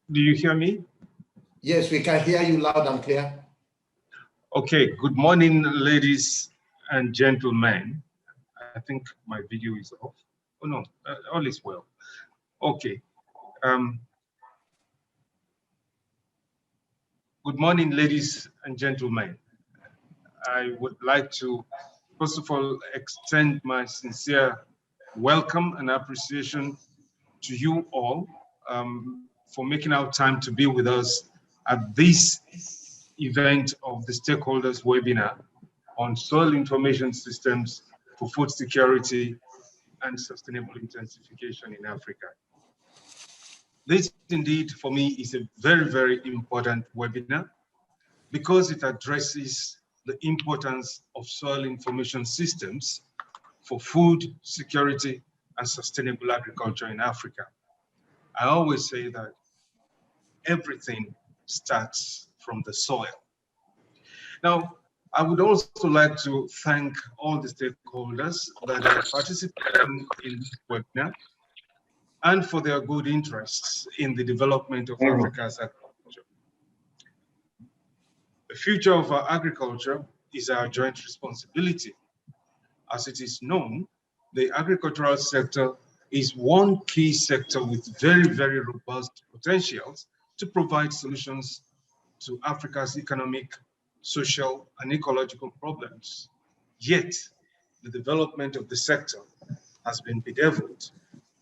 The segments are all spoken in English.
Do you hear me? Yes, we can hear you loud and clear. Okay, good morning, ladies and gentlemen. I think my video is off. Oh no, all is well. Okay. Good morning, ladies and gentlemen. I would like to, first of all, extend my sincere welcome and appreciation to you all for making out time to be with us at this event of the stakeholders webinar on soil information systems for food security and sustainable intensification in Africa. This indeed for me is a very, very important webinar because it addresses the importance of soil information systems for food security and sustainable agriculture in Africa. I always say that everything starts from the soil. Now, I would also like to thank all the stakeholders that are participating in this webinar and for their good interests in the development of Africa's agriculture. The future of our agriculture is our joint responsibility. As it is known, the agricultural sector is one key sector with very, very robust potentials to provide solutions to Africa's economic, social, and ecological problems. Yet, the development of the sector has been bedeviled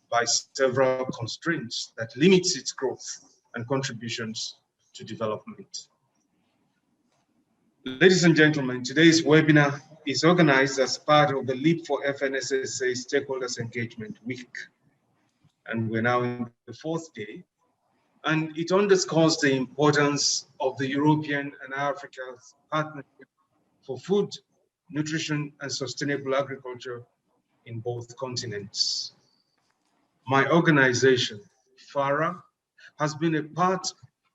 by several constraints that limits its growth and contributions to development. Ladies and gentlemen, today's webinar is organized as part of the Leap for FNSSA Stakeholders Engagement Week. And we're now in the fourth day. And it underscores the importance of the European and Africa's partnership for food, nutrition, and sustainable agriculture in both continents. My organization, FARA, has been a part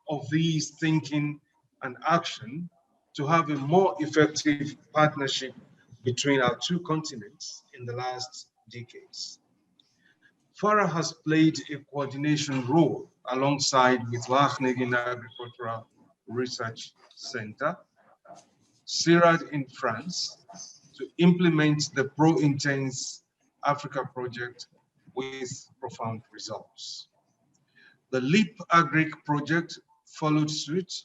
of these thinking and action to have a more effective partnership between our two continents in the last decades. FARA has played a coordination role alongside with Wageningen Agricultural Research Center, CIRAD in France, to implement the Pro-Intense Africa project with profound results. The LEAP Agric project followed suit,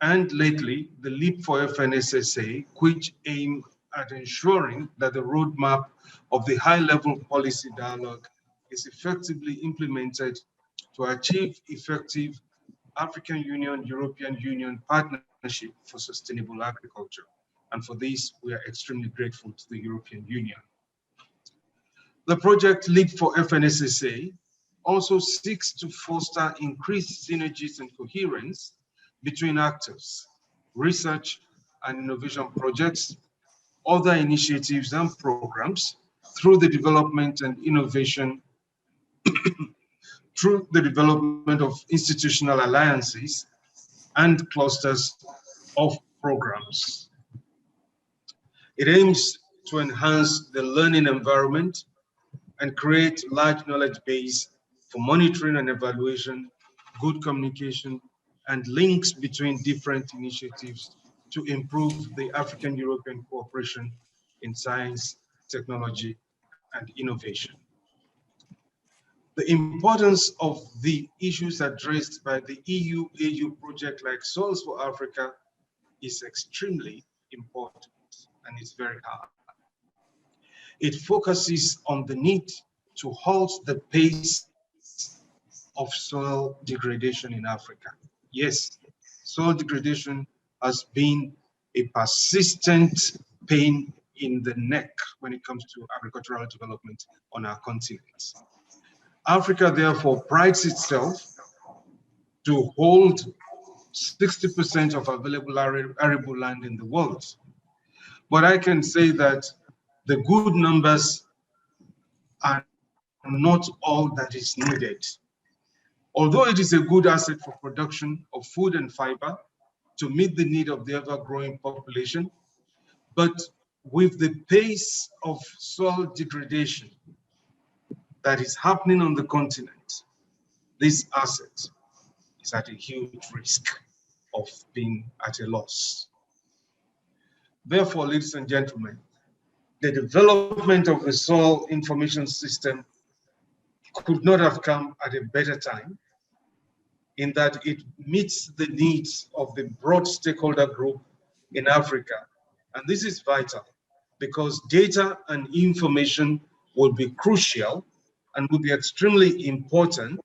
and lately the LEAP for FNSSA, which aim at ensuring that the roadmap of the high-level policy dialogue is effectively implemented to achieve effective African Union, European Union partnership for sustainable agriculture. And for this, we are extremely grateful to the European Union. The project LEAP for FNSSA also seeks to foster increased synergies and coherence between actors, research and innovation projects, other initiatives and programs through the development and innovation, through the development of institutional alliances and clusters of programs. It aims to enhance the learning environment and create large knowledge base for monitoring and evaluation, good communication, and links between different initiatives to improve the African-European cooperation in science, technology, and innovation. The importance of the issues addressed by the EU-AU project like Soils for Africa is extremely important, and it's very hard. It focuses on the need to halt the pace of soil degradation in Africa. Yes, soil degradation has been a persistent pain in the neck when it comes to agricultural development on our continent. Africa therefore prides itself to hold 60% of available arable land in the world. But I can say that the good numbers are not all that is needed. Although it is a good asset for production of food and fiber to meet the need of the ever-growing population, but with the pace of soil degradation that is happening on the continent, this asset is at a huge risk of being at a loss. Therefore, ladies and gentlemen, the development of the soil information system could not have come at a better time, in that it meets the needs of the broad stakeholder group in Africa. And this is vital because data and information will be crucial and will be extremely important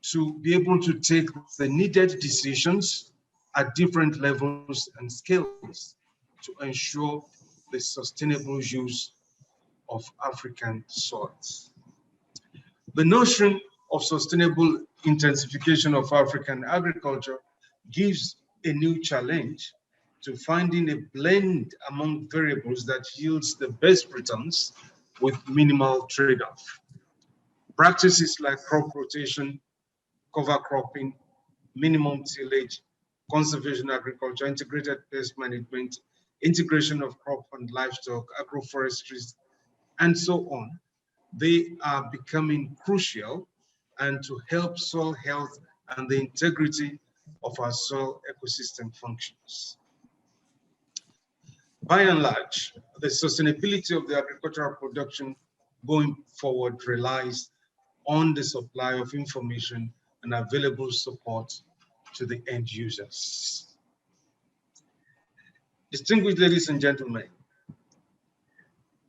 to be able to take the needed decisions at different levels and scales to ensure the sustainable use of African soils. The notion of sustainable intensification of African agriculture gives a new challenge to finding a blend among variables that yields the best returns with minimal trade-off. Practices like crop rotation, cover cropping, minimum tillage, conservation agriculture, integrated pest management, integration of crop and livestock, agroforestry, and so on, they are becoming crucial and to help soil health and the integrity of our soil ecosystem functions. By and large, the sustainability of the agricultural production going forward relies on the supply of information and available support to the end users. Distinguished ladies and gentlemen,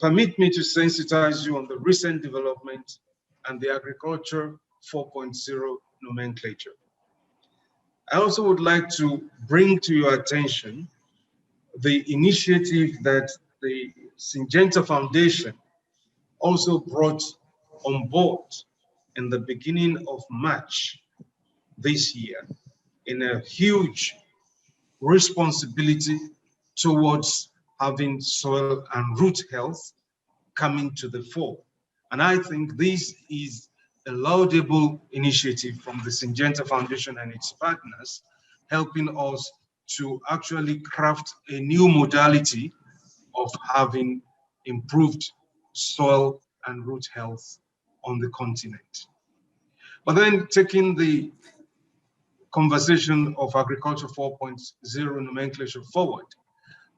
permit me to sensitize you on the recent development and the Agriculture 4.0 nomenclature. I also would like to bring to your attention the initiative that the Syngenta Foundation also brought on board in the beginning of March this year in a huge responsibility towards having soil and root health coming to the fore. And I think this is a laudable initiative from the Syngenta Foundation and its partners, helping us to actually craft a new modality of having improved soil and root health on the continent. But then taking the conversation of Agriculture 4.0 nomenclature forward,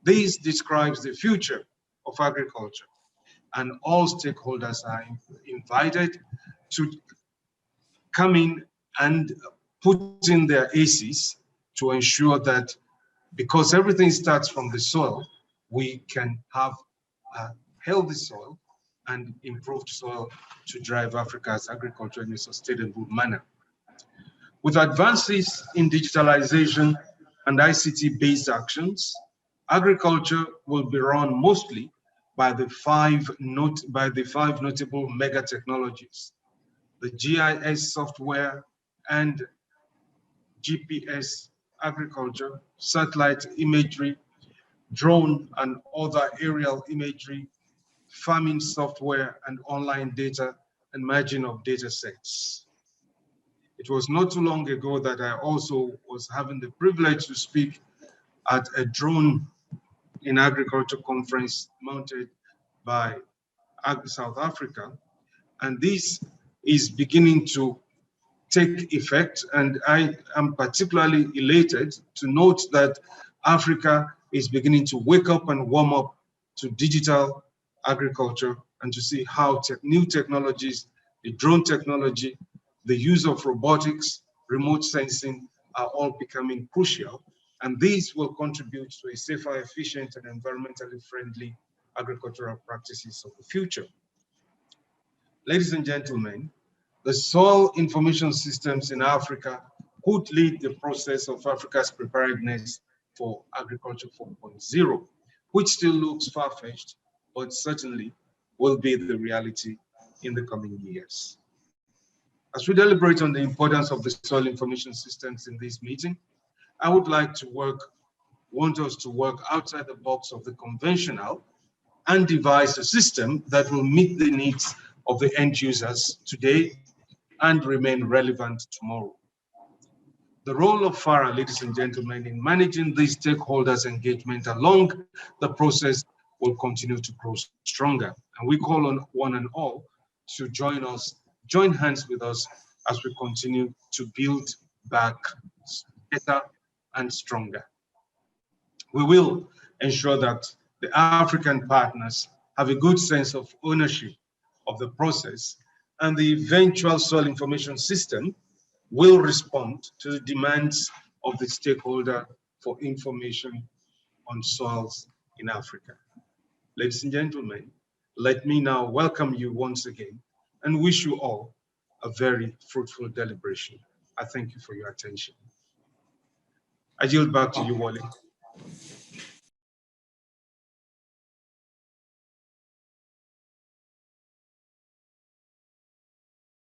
this describes the future of agriculture, and all stakeholders are invited to come in and put in their aces to ensure that, because everything starts from the soil, we can have a healthy soil and improved soil to drive Africa's agriculture in a sustainable manner. With advances in digitalization and ICT-based actions, agriculture will be run mostly by the five notable mega technologies: the GIS software and GPS agriculture, satellite imagery, drone and other aerial imagery, farming software and online data, and merging of data sets. It was not too long ago that I also was having the privilege to speak at a drone in agriculture conference mounted by South Africa. And this is beginning to take effect. And I am particularly elated to note that Africa is beginning to wake up and warm up to digital agriculture and to see how new technologies, the drone technology, the use of robotics, remote sensing are all becoming crucial. And these will contribute to a safer, efficient, and environmentally friendly agricultural practices of the future. Ladies and gentlemen, the soil information systems in Africa could lead the process of Africa's preparedness for Agriculture 4.0, which still looks far-fetched, but certainly will be the reality in the coming years. As we deliberate on the importance of the soil information systems in this meeting, I would like to want us to work outside the box of the conventional and devise a system that will meet the needs of the end users today and remain relevant tomorrow. The role of FARA, ladies and gentlemen, in managing these stakeholders' engagement along the process will continue to grow stronger. And we call on one and all to join hands with us as we continue to build back better and stronger. We will ensure that the African partners have a good sense of ownership of the process, and the eventual soil information system will respond to the demands of the stakeholder for information on soils in Africa. Ladies and gentlemen, let me now welcome you once again and wish you all a very fruitful deliberation. I thank you for your attention. I yield back to you, Wally.